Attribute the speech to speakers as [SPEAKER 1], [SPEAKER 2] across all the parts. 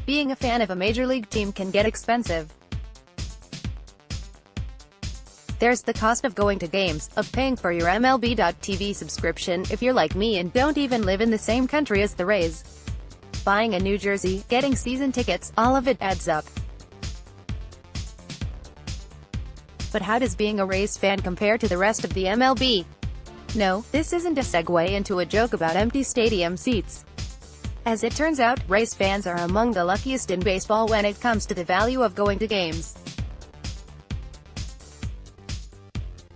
[SPEAKER 1] Being a fan of a major league team can get expensive. There's the cost of going to games, of paying for your MLB.TV subscription if you're like me and don't even live in the same country as the Rays. Buying a new jersey, getting season tickets, all of it adds up. But how does being a Rays fan compare to the rest of the MLB? No, this isn't a segue into a joke about empty stadium seats. As it turns out, Rays fans are among the luckiest in baseball when it comes to the value of going to games.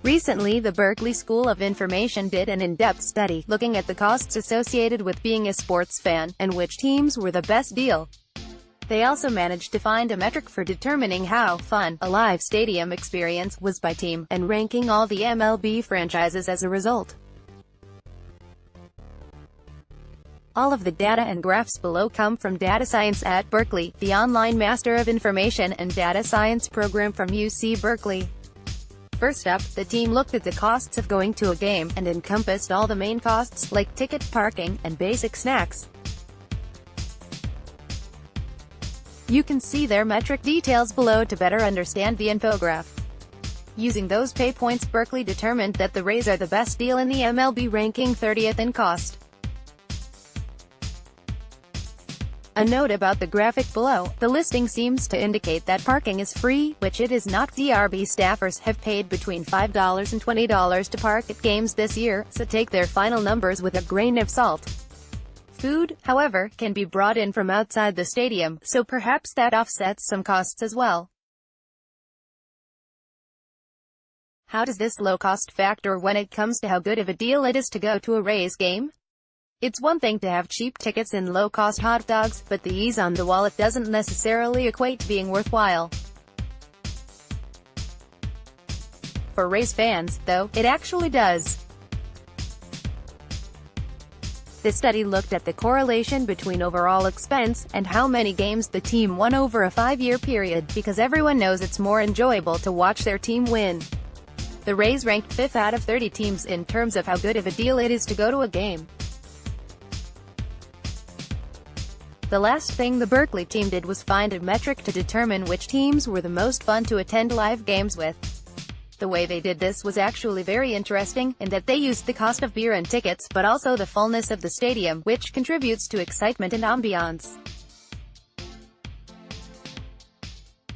[SPEAKER 1] Recently, the Berkeley School of Information did an in-depth study, looking at the costs associated with being a sports fan, and which teams were the best deal. They also managed to find a metric for determining how fun a live stadium experience was by team, and ranking all the MLB franchises as a result. All of the data and graphs below come from Data Science at Berkeley, the online Master of Information and Data Science program from UC Berkeley. First up, the team looked at the costs of going to a game, and encompassed all the main costs, like ticket, parking, and basic snacks. You can see their metric details below to better understand the infograph. Using those pay points, Berkeley determined that the Rays are the best deal in the MLB, ranking 30th in cost. A note about the graphic below, the listing seems to indicate that parking is free, which it is not. DRB staffers have paid between $5 and $20 to park at games this year, so take their final numbers with a grain of salt. Food, however, can be brought in from outside the stadium, so perhaps that offsets some costs as well. How does this low cost factor when it comes to how good of a deal it is to go to a Rays game? It's one thing to have cheap tickets and low-cost hot dogs, but the ease on the wallet doesn't necessarily equate to being worthwhile. For Rays fans, though, it actually does. The study looked at the correlation between overall expense, and how many games the team won over a 5-year period, because everyone knows it's more enjoyable to watch their team win. The Rays ranked 5th out of 30 teams in terms of how good of a deal it is to go to a game. The last thing the Berkeley team did was find a metric to determine which teams were the most fun to attend live games with. The way they did this was actually very interesting, in that they used the cost of beer and tickets, but also the fullness of the stadium, which contributes to excitement and ambiance.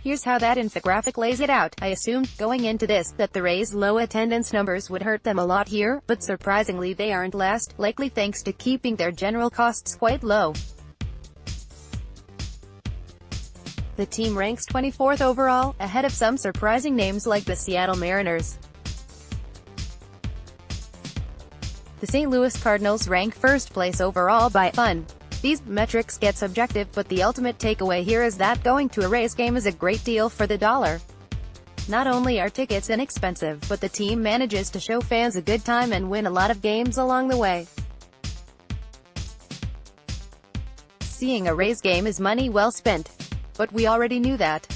[SPEAKER 1] Here's how that infographic lays it out. I assumed, going into this, that the Rays' low attendance numbers would hurt them a lot here, but surprisingly they aren't last, likely thanks to keeping their general costs quite low. The team ranks 24th overall, ahead of some surprising names like the Seattle Mariners. The St. Louis Cardinals rank first place overall by fun. These metrics get subjective, but the ultimate takeaway here is that going to a Rays game is a great deal for the dollar. Not only are tickets inexpensive, but the team manages to show fans a good time and win a lot of games along the way. Seeing a Rays game is money well spent. But we already knew that.